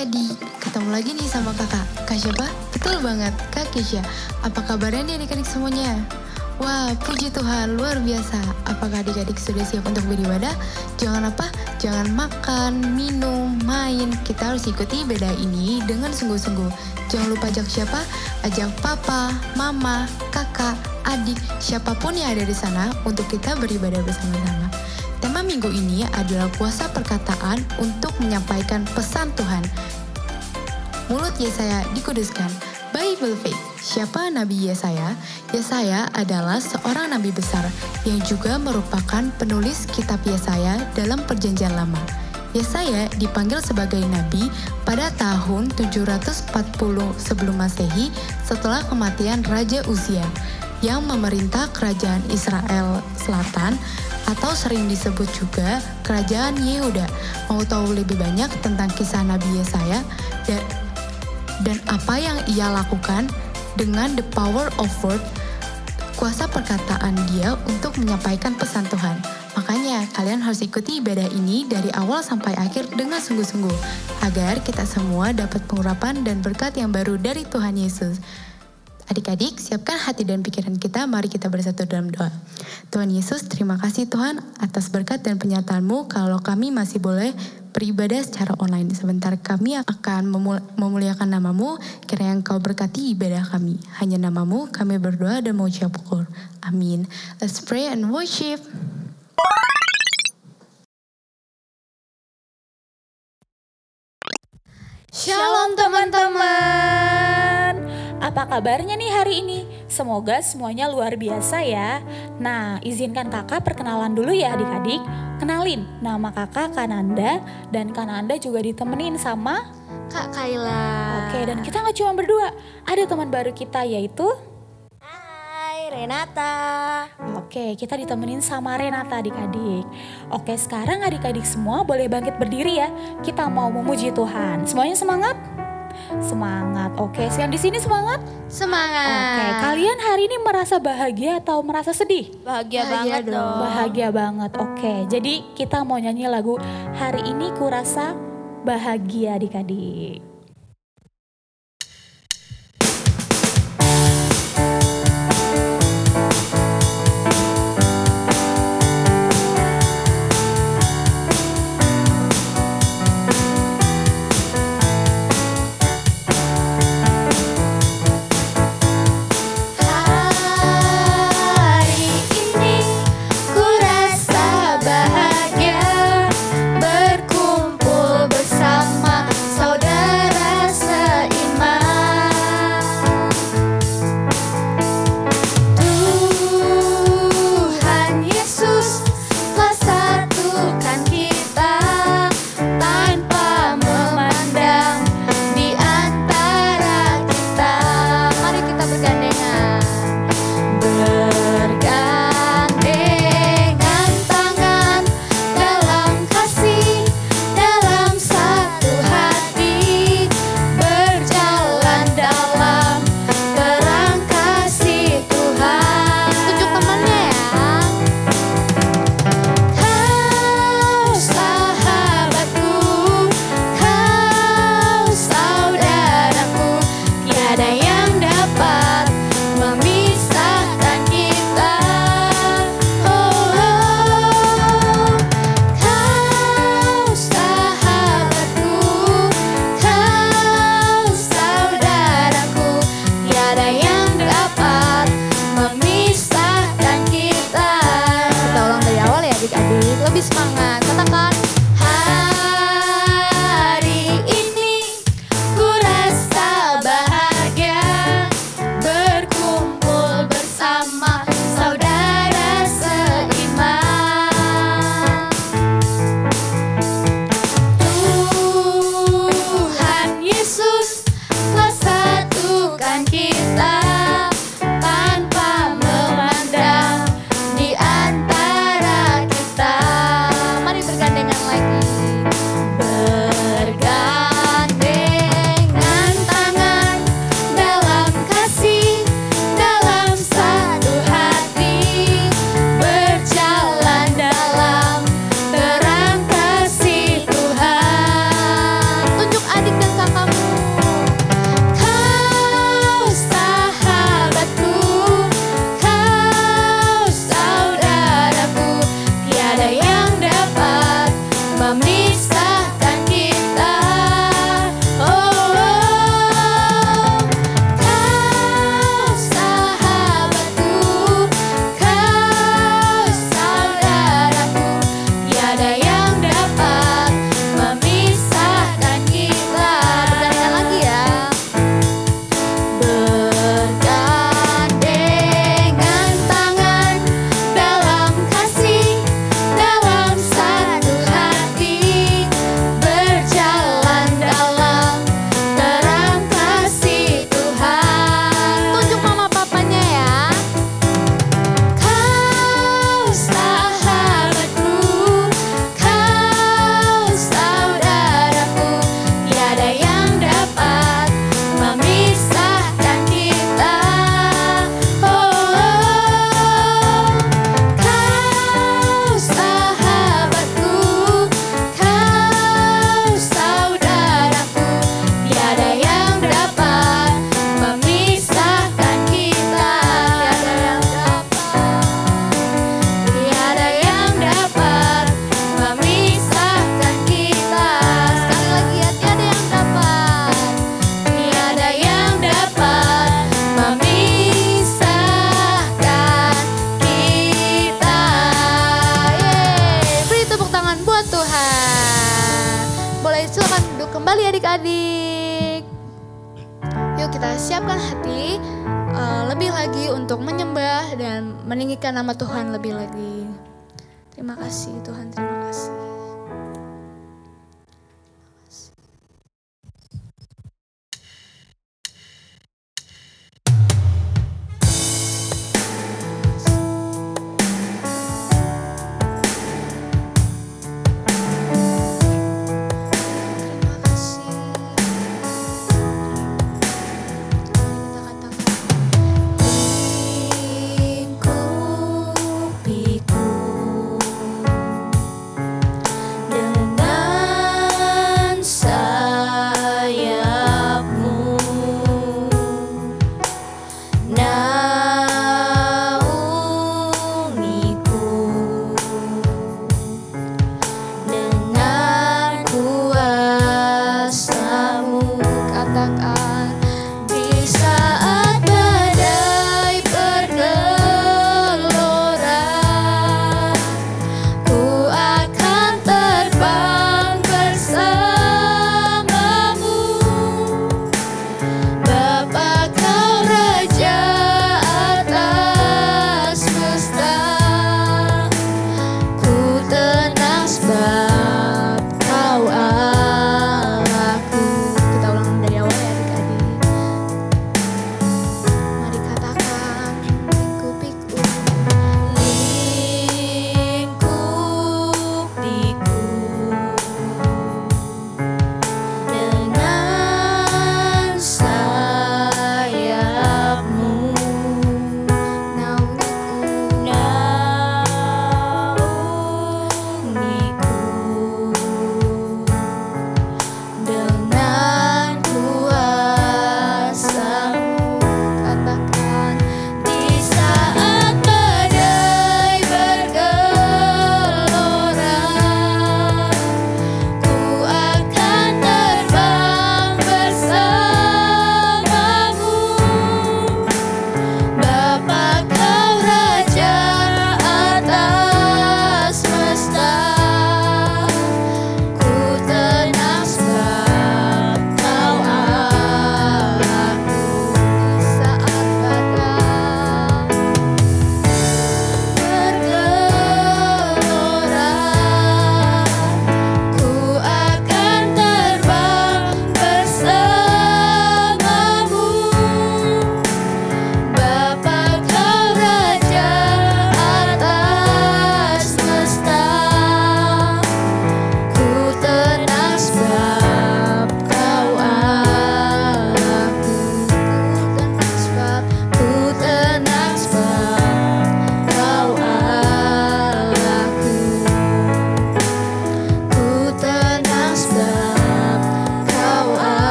adik-adik, ketemu lagi nih sama kakak. Kak siapa? Betul banget, Kak Kesya. Apa kabarnya nih adik-adik semuanya? Wah, puji Tuhan, luar biasa. Apakah adik-adik sudah siap untuk beribadah? Jangan apa? Jangan makan, minum, main. Kita harus ikuti ibadah ini dengan sungguh-sungguh. Jangan lupa ajak siapa? Ajak papa, mama, kakak, adik, siapapun yang ada di sana untuk kita beribadah bersama-sama. Tema minggu ini adalah kuasa perkataan untuk menyampaikan pesan Tuhan. Mulut Yesaya dikuduskan. Bible Faith. Siapa Nabi Yesaya? Yesaya adalah seorang nabi besar yang juga merupakan penulis kitab Yesaya dalam Perjanjian Lama. Yesaya dipanggil sebagai nabi pada tahun 740 sebelum Masehi setelah kematian Raja Uzia yang memerintah kerajaan Israel Selatan atau sering disebut juga kerajaan Yehuda. Mau tahu lebih banyak tentang kisah Nabi Yesaya dan apa yang ia lakukan dengan the power of word, kuasa perkataan dia untuk menyampaikan pesan Tuhan. Makanya kalian harus ikuti ibadah ini dari awal sampai akhir dengan sungguh-sungguh agar kita semua dapat pengurapan dan berkat yang baru dari Tuhan Yesus. Adik-adik, siapkan hati dan pikiran kita, mari kita bersatu dalam doa. Tuhan Yesus, terima kasih Tuhan atas berkat dan penyertaan-Mu kalau kami masih boleh beribadah secara online. Sebentar kami akan memuliakan nama-Mu, kiranya Engkau berkati ibadah kami. Hanya nama-Mu kami berdoa dan mengucap syukur. Amin. Let's pray and worship. Shalom teman-teman. Apa kabarnya nih hari ini? Semoga semuanya luar biasa ya. Nah, izinkan kakak perkenalan dulu ya adik-adik. Kenalin, nama kakak Kananda dan Kananda juga ditemenin sama Kak Kayla. Oke, dan kita gak cuma berdua. Ada teman baru kita yaitu Hai, Renata. Oke, kita ditemenin sama Renata adik-adik. Oke, sekarang adik-adik semua boleh bangkit berdiri ya. Kita mau memuji Tuhan. Semuanya semangat? Semangat. Oke, yang di sini semangat? Semangat. Oke, kalian hari ini merasa bahagia atau merasa sedih? Bahagia banget dong. Bahagia banget. Oke, jadi kita mau nyanyi lagu Hari Ini Kurasa Bahagia adik-adik. Berkumpul bersama saudara. Baik, silakan duduk kembali adik-adik. Yuk kita siapkan hati lebih lagi untuk menyembah dan meninggikan nama Tuhan lebih lagi. Terima kasih Tuhan, terima kasih.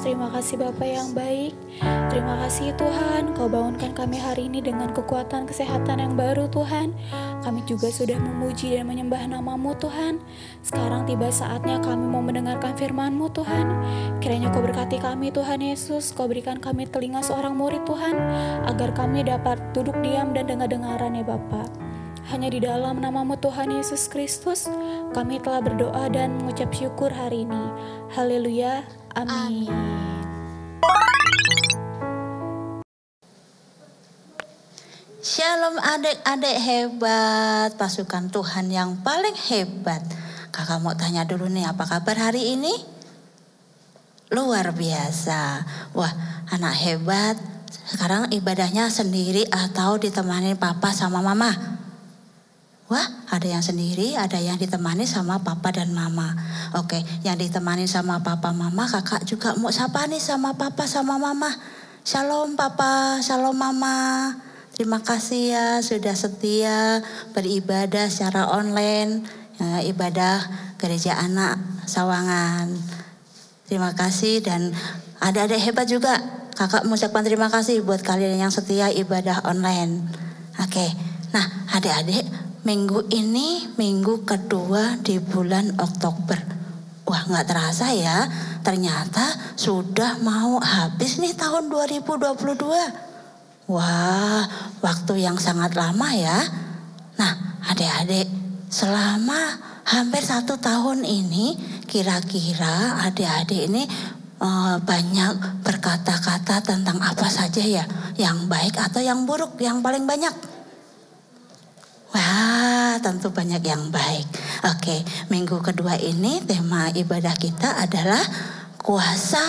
Terima kasih Bapa yang baik. Terima kasih Tuhan, Kau bangunkan kami hari ini dengan kekuatan kesehatan yang baru Tuhan. Kami juga sudah memuji dan menyembah nama-Mu Tuhan. Sekarang tiba saatnya kami mau mendengarkan firman-Mu Tuhan. Kiranya Kau berkati kami Tuhan Yesus. Kau berikan kami telinga seorang murid Tuhan, agar kami dapat duduk diam dan dengar-dengaran ya Bapa. Hanya di dalam nama-Mu Tuhan Yesus Kristus, kami telah berdoa dan mengucap syukur hari ini. Haleluya, Amin. Shalom adik-adik hebat, pasukan Tuhan yang paling hebat. Kakak mau tanya dulu nih, apa kabar hari ini? Luar biasa. Wah, anak hebat. Sekarang ibadahnya sendiri atau ditemani papa sama mama? Wah, ada yang sendiri, ada yang ditemani sama papa dan mama. Oke, yang ditemani sama papa mama, kakak juga mau sapa nih sama papa sama mama. Shalom papa, shalom mama. Terima kasih ya sudah setia beribadah secara online, ya, ibadah gereja anak Sawangan. Terima kasih dan adik-adik hebat juga. Kakak mengucapkan terima kasih buat kalian yang setia ibadah online. Oke, nah adik-adik, minggu ini minggu kedua di bulan Oktober. Wah, nggak terasa ya, ternyata sudah mau habis nih tahun 2022. Wah, waktu yang sangat lama ya. Nah, adik-adik, selama hampir 1 tahun ini, kira-kira adik-adik ini banyak berkata-kata tentang apa saja ya? Yang baik atau yang buruk, yang paling banyak? Wah, tentu banyak yang baik. Oke, minggu kedua ini tema ibadah kita adalah kuasa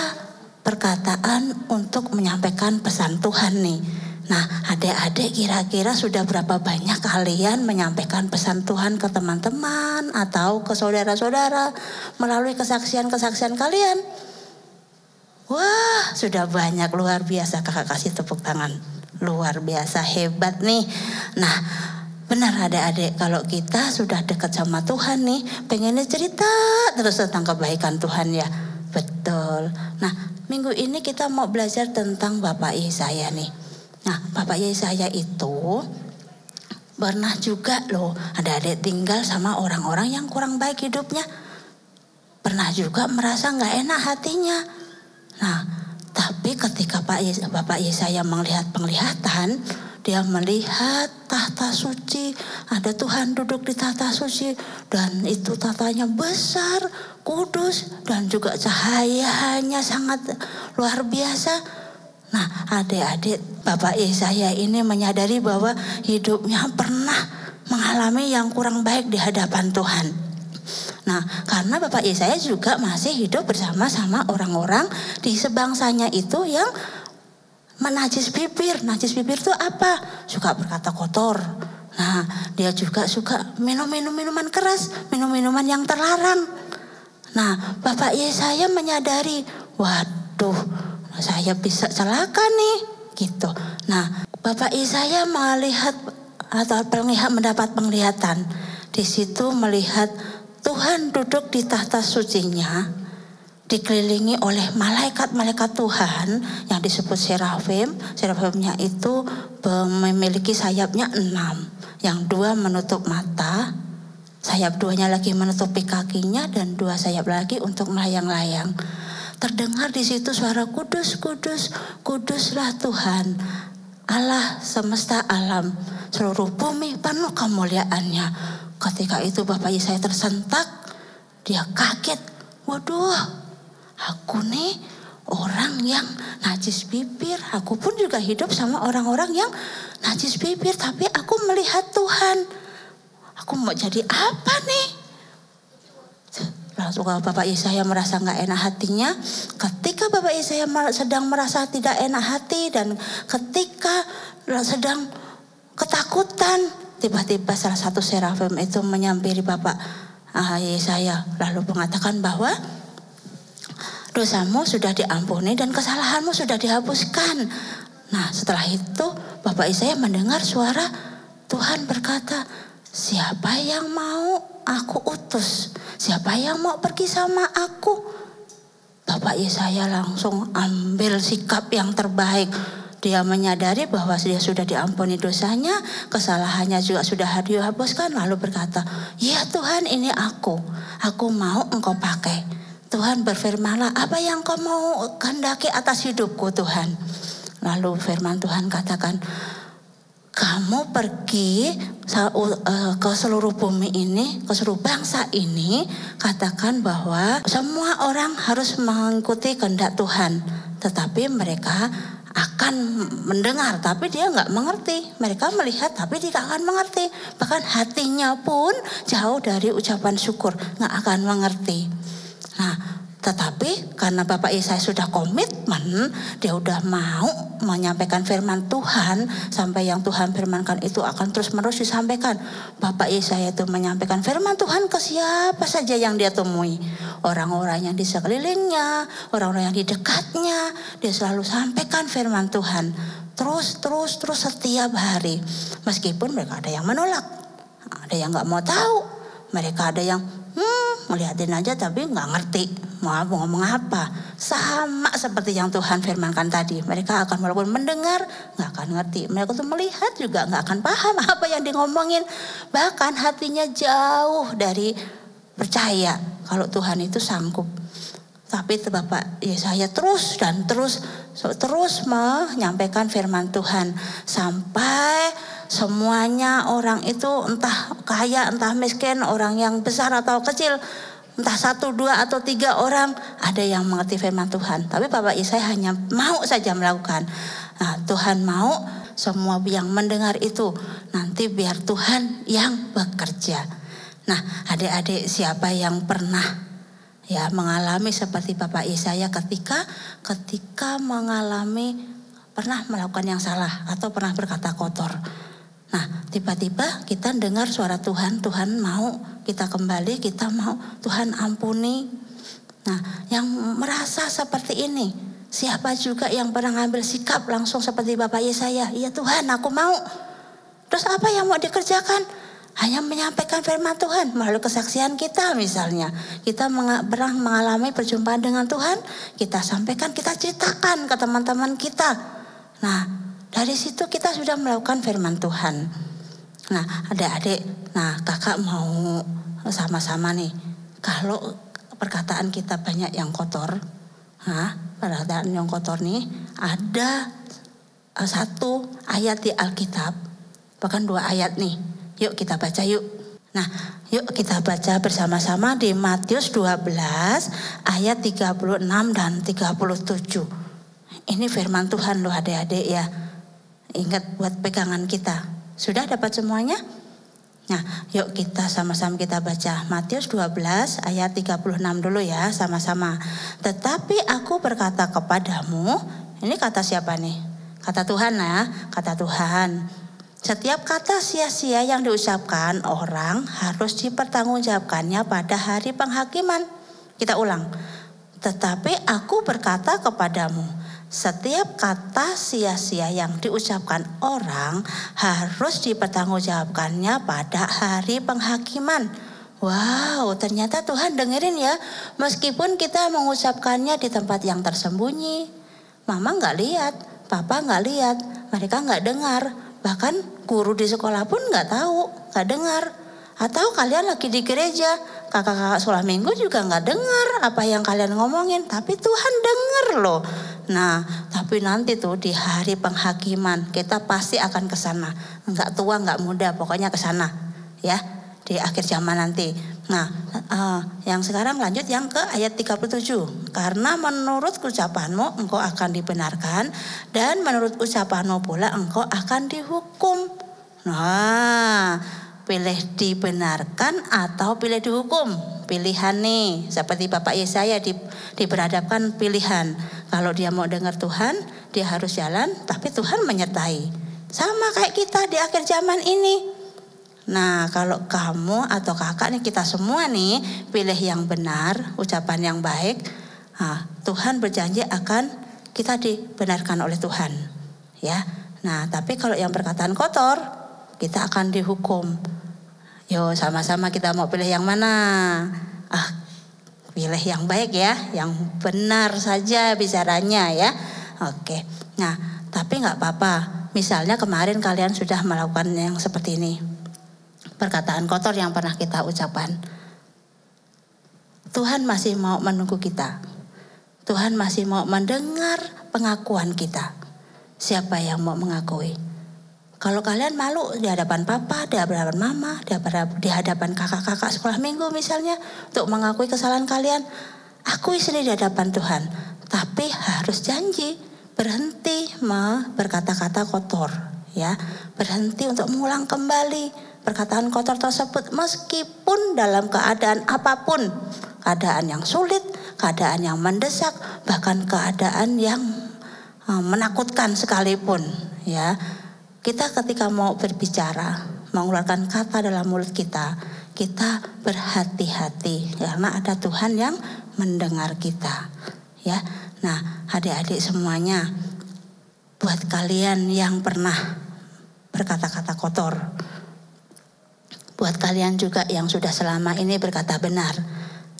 perkataan untuk menyampaikan pesan Tuhan nih. Nah, adik-adik kira-kira sudah berapa banyak kalian menyampaikan pesan Tuhan ke teman-teman atau ke saudara-saudara melalui kesaksian-kesaksian kalian? Wah, sudah banyak, luar biasa. Kakak kasih tepuk tangan. Luar biasa, hebat nih. Nah, benar adik-adik, kalau kita sudah dekat sama Tuhan nih, pengennya cerita terus tentang kebaikan Tuhan ya. Betul. Nah, minggu ini kita mau belajar tentang Bapak Yesaya nih. Nah, Bapak Yesaya itu pernah juga loh adik-adik tinggal sama orang-orang yang kurang baik hidupnya. Pernah juga merasa gak enak hatinya. Nah, tapi ketika Bapak Yesaya melihat penglihatan, dia melihat tahta suci, ada Tuhan duduk di tahta suci, dan itu tahtanya besar, kudus, dan juga cahayanya sangat luar biasa. Nah, adik-adik, Bapak Yesaya ini menyadari bahwa hidupnya pernah mengalami yang kurang baik di hadapan Tuhan. Nah, karena Bapak Yesaya juga masih hidup bersama-sama orang-orang di sebangsanya itu yang menajis bibir. Najis bibir itu apa? Suka berkata kotor. Nah, dia juga suka minum minuman keras, minum-minuman yang terlarang. Nah, Bapak Yesaya menyadari, waduh, saya bisa celaka nih, gitu. Nah, Bapak Yesaya melihat atau mendapat penglihatan. Di situ melihat Tuhan duduk di tahta sucinya, dikelilingi oleh malaikat-malaikat Tuhan yang disebut serafim. Serafimnya itu memiliki sayapnya 6, yang 2 menutup mata, sayap 2-nya lagi menutupi kakinya, dan 2 sayap lagi untuk melayang-layang. Terdengar di situ suara kudus, kudus, kuduslah Tuhan, Allah semesta alam, seluruh bumi penuh kemuliaannya. Ketika itu Bapak Yesaya tersentak, dia kaget. Waduh, aku nih orang yang najis bibir. Aku pun juga hidup sama orang-orang yang najis bibir, tapi aku melihat Tuhan. Aku mau jadi apa nih? Langsung Bapak Yesaya merasa gak enak hatinya. Ketika Bapak Yesaya sedang merasa tidak enak hati dan ketika sedang ketakutan, tiba-tiba salah satu serafim itu menyamperin Bapak Yesaya, lalu mengatakan bahwa dosamu sudah diampuni dan kesalahanmu sudah dihapuskan. Nah, setelah itu Bapak Yesaya mendengar suara Tuhan berkata, siapa yang mau aku utus? Siapa yang mau pergi sama aku? Bapak Yesaya langsung ambil sikap yang terbaik. Dia menyadari bahwa dia sudah diampuni dosanya, kesalahannya juga sudah dihapuskan, lalu berkata, ya Tuhan, ini aku mau engkau pakai. Tuhan berfirmanlah, apa yang kau mau kehendaki atas hidupku Tuhan? Lalu firman Tuhan katakan, kamu pergi ke seluruh bumi ini, ke seluruh bangsa ini, katakan bahwa semua orang harus mengikuti kehendak Tuhan. Tetapi mereka akan mendengar, tapi dia nggak mengerti. Mereka melihat, tapi dia nggak akan mengerti. Bahkan hatinya pun jauh dari ucapan syukur, nggak akan mengerti. Nah, tetapi karena Bapak Yesaya sudah komitmen, dia udah mau menyampaikan firman Tuhan, sampai yang Tuhan firmankan itu akan terus-menerus disampaikan. Bapak Yesaya itu menyampaikan firman Tuhan ke siapa saja yang dia temui. Orang-orang yang di sekelilingnya, orang-orang yang di dekatnya, dia selalu sampaikan firman Tuhan. Terus setiap hari. Meskipun mereka ada yang menolak, ada yang gak mau tahu, mereka ada yang ngeliatin aja tapi nggak ngerti mau ngomong apa. Sama seperti yang Tuhan firmankan tadi, mereka akan walaupun mendengar nggak akan ngerti, mereka tuh melihat juga nggak akan paham apa yang di ngomongin, bahkan hatinya jauh dari percaya kalau Tuhan itu sanggup. Tapi Bapak Yesaya terus menyampaikan firman Tuhan sampai semuanya orang itu, entah kaya entah miskin, orang yang besar atau kecil, entah 1, 2 atau 3 orang, ada yang mengerti firman Tuhan. Tapi Bapak Yesaya hanya mau saja melakukan. Nah, Tuhan mau semua yang mendengar itu nanti biar Tuhan yang bekerja. Nah, adik-adik siapa yang pernah mengalami seperti Bapak Yesaya ketika mengalami pernah melakukan yang salah atau pernah berkata kotor. Nah, tiba-tiba kita dengar suara Tuhan mau kita kembali, kita mau Tuhan ampuni. Nah, yang merasa seperti ini, siapa juga yang pernah ngambil sikap langsung seperti Bapak Yesaya? Ya Tuhan, aku mau. Terus apa yang mau dikerjakan? Hanya menyampaikan firman Tuhan melalui kesaksian kita misalnya. Kita pernah mengalami perjumpaan dengan Tuhan, kita sampaikan, kita ceritakan ke teman-teman kita. Nah, dari situ kita sudah melakukan firman Tuhan. Nah, adik-adik, kakak mau sama-sama nih. Kalau perkataan kita banyak yang kotor, perkataan yang kotor nih, ada 1 ayat di Alkitab, bahkan 2 ayat nih. Yuk kita baca yuk. Nah, yuk kita baca bersama-sama di Matius 12 ayat 36 dan 37. Ini firman Tuhan loh adik-adik ya. Ingat buat pegangan kita. Sudah dapat semuanya? Nah, yuk kita sama-sama kita baca Matius 12 ayat 36 dulu ya, sama-sama. Tetapi aku berkata kepadamu, ini kata siapa nih? Kata Tuhan ya, kata Tuhan. Setiap kata sia-sia yang diucapkan orang harus dipertanggungjawabkannya pada hari penghakiman. Kita ulang. Tetapi aku berkata kepadamu, setiap kata sia-sia yang diucapkan orang harus dipertanggungjawabkannya pada hari penghakiman. Wow, ternyata Tuhan dengerin ya. Meskipun kita mengucapkannya di tempat yang tersembunyi. Mama gak lihat, papa gak lihat, mereka gak dengar. Bahkan guru di sekolah pun gak tahu, gak dengar. Atau kalian lagi di gereja, kakak-kakak sekolah minggu juga gak dengar apa yang kalian ngomongin. Tapi Tuhan denger loh. Nah, tapi nanti tuh di hari penghakiman kita pasti akan ke sana. Enggak tua, enggak muda, pokoknya ke sana. Ya, di akhir zaman nanti. Nah, yang sekarang lanjut yang ke ayat 37. Karena menurut ucapanmu engkau akan dibenarkan dan menurut ucapanmu pula engkau akan dihukum. Nah, pilih dibenarkan atau pilih dihukum? Pilihan nih, seperti Bapak Yesaya diberhadapkan pilihan. Kalau dia mau dengar Tuhan, dia harus jalan, tapi Tuhan menyertai. Sama kayak kita di akhir zaman ini. Nah, kalau kamu atau kakak nih, kita semua nih pilih yang benar, ucapan yang baik. Nah, Tuhan berjanji akan kita dibenarkan oleh Tuhan. Ya. Nah, tapi kalau yang perkataan kotor, kita akan dihukum. Yo, sama-sama kita mau pilih yang mana? Pilih yang baik ya, yang benar saja bicaranya ya. Oke. Nah, tapi nggak apa-apa. Misalnya kemarin kalian sudah melakukan yang seperti ini. Perkataan kotor yang pernah kita ucapkan. Tuhan masih mau menunggu kita. Tuhan masih mau mendengar pengakuan kita. Siapa yang mau mengakui? Kalau kalian malu di hadapan papa, di hadapan mama, di hadapan kakak-kakak sekolah minggu misalnya, untuk mengakui kesalahan kalian, akui sendiri di hadapan Tuhan. Tapi harus janji, berhenti berkata-kata kotor, ya, berhenti untuk mengulang kembali perkataan kotor tersebut meskipun dalam keadaan apapun, keadaan yang sulit, keadaan yang mendesak, bahkan keadaan yang menakutkan sekalipun, ya. Kita ketika mau berbicara, mengeluarkan kata dalam mulut kita, kita berhati-hati karena ada Tuhan yang mendengar kita, ya. Nah, adik-adik semuanya, buat kalian yang pernah berkata-kata kotor, buat kalian juga yang sudah selama ini berkata benar,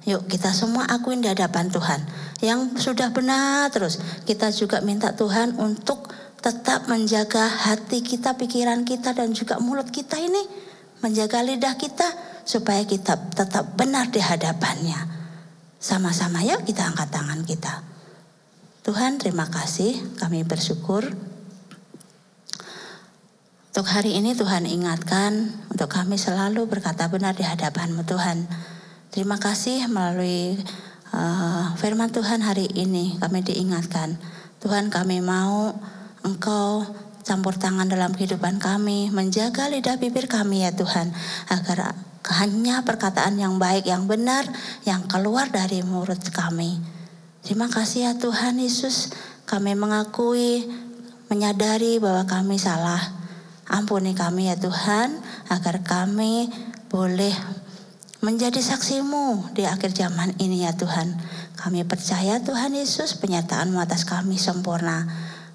yuk kita semua akuin di hadapan Tuhan yang sudah benar terus. Kita juga minta Tuhan untuk tetap menjaga hati kita, pikiran kita, dan juga mulut kita ini, menjaga lidah kita supaya kita tetap benar di hadapannya. Sama-sama yuk kita angkat tangan kita. Tuhan, terima kasih, kami bersyukur. Untuk hari ini Tuhan ingatkan untuk kami selalu berkata benar di hadapan-Mu Tuhan. Terima kasih melalui firman Tuhan hari ini kami diingatkan. Tuhan, kami mau Engkau campur tangan dalam kehidupan kami, menjaga lidah bibir kami ya Tuhan, agar hanya perkataan yang baik, yang benar, yang keluar dari mulut kami. Terima kasih ya Tuhan Yesus, kami mengakui, menyadari bahwa kami salah. Ampuni kami ya Tuhan, agar kami boleh menjadi saksi-Mu di akhir zaman ini ya Tuhan. Kami percaya Tuhan Yesus, penyertaan-Mu atas kami sempurna.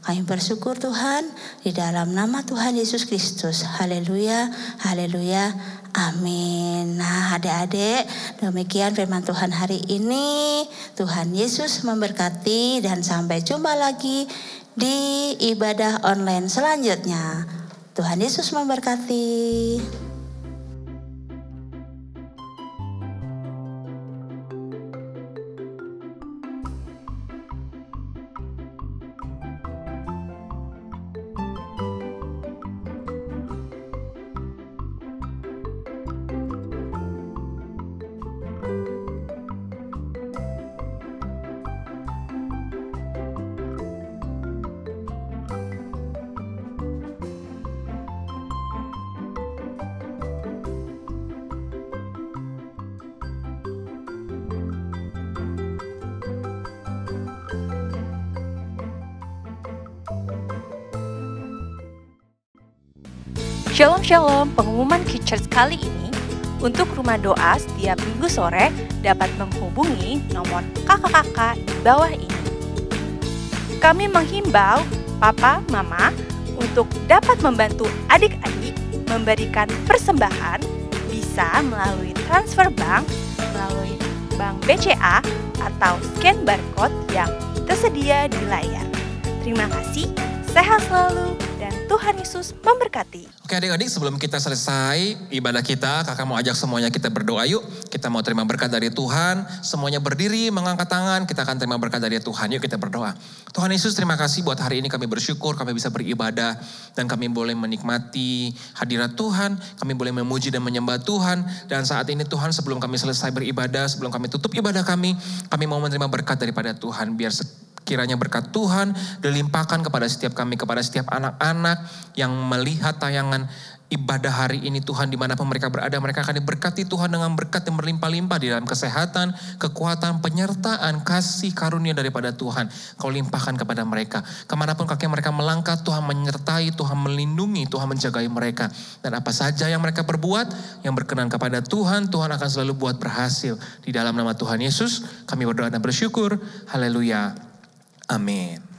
Kami bersyukur Tuhan, di dalam nama Tuhan Yesus Kristus. Haleluya, haleluya, amin. Nah adik-adik, demikian firman Tuhan hari ini. Tuhan Yesus memberkati dan sampai jumpa lagi di ibadah online selanjutnya. Tuhan Yesus memberkati. Shalom Shalom, pengumuman K-Church kali ini untuk rumah doa setiap minggu sore dapat menghubungi nomor kakak-kakak di bawah ini. Kami menghimbau Papa, Mama untuk dapat membantu adik-adik memberikan persembahan bisa melalui transfer bank, melalui bank BCA atau scan barcode yang tersedia di layar. Terima kasih, sehat selalu, dan Tuhan Yesus memberkati. Oke adik-adik, sebelum kita selesai ibadah kita, kakak mau ajak semuanya kita berdoa yuk. Kita mau terima berkat dari Tuhan, semuanya berdiri, mengangkat tangan, kita akan terima berkat dari Tuhan. Yuk kita berdoa. Tuhan Yesus, terima kasih buat hari ini kami bersyukur, kami bisa beribadah, dan kami boleh menikmati hadirat Tuhan, kami boleh memuji dan menyembah Tuhan. Dan saat ini Tuhan, sebelum kami selesai beribadah, sebelum kami tutup ibadah kami mau menerima berkat daripada Tuhan. Biar kiranya berkat Tuhan dilimpahkan kepada setiap kami, kepada setiap anak-anak yang melihat tayangan ibadah hari ini Tuhan, dimanapun mereka berada, mereka akan diberkati Tuhan dengan berkat yang berlimpah-limpah di dalam kesehatan, kekuatan, penyertaan, kasih karunia daripada Tuhan. Kau limpahkan kepada mereka. Kemanapun kaki mereka melangkah, Tuhan menyertai, Tuhan melindungi, Tuhan menjagai mereka. Dan apa saja yang mereka perbuat, yang berkenan kepada Tuhan, Tuhan akan selalu buat berhasil. Di dalam nama Tuhan Yesus, kami berdoa dan bersyukur. Haleluya. Amin.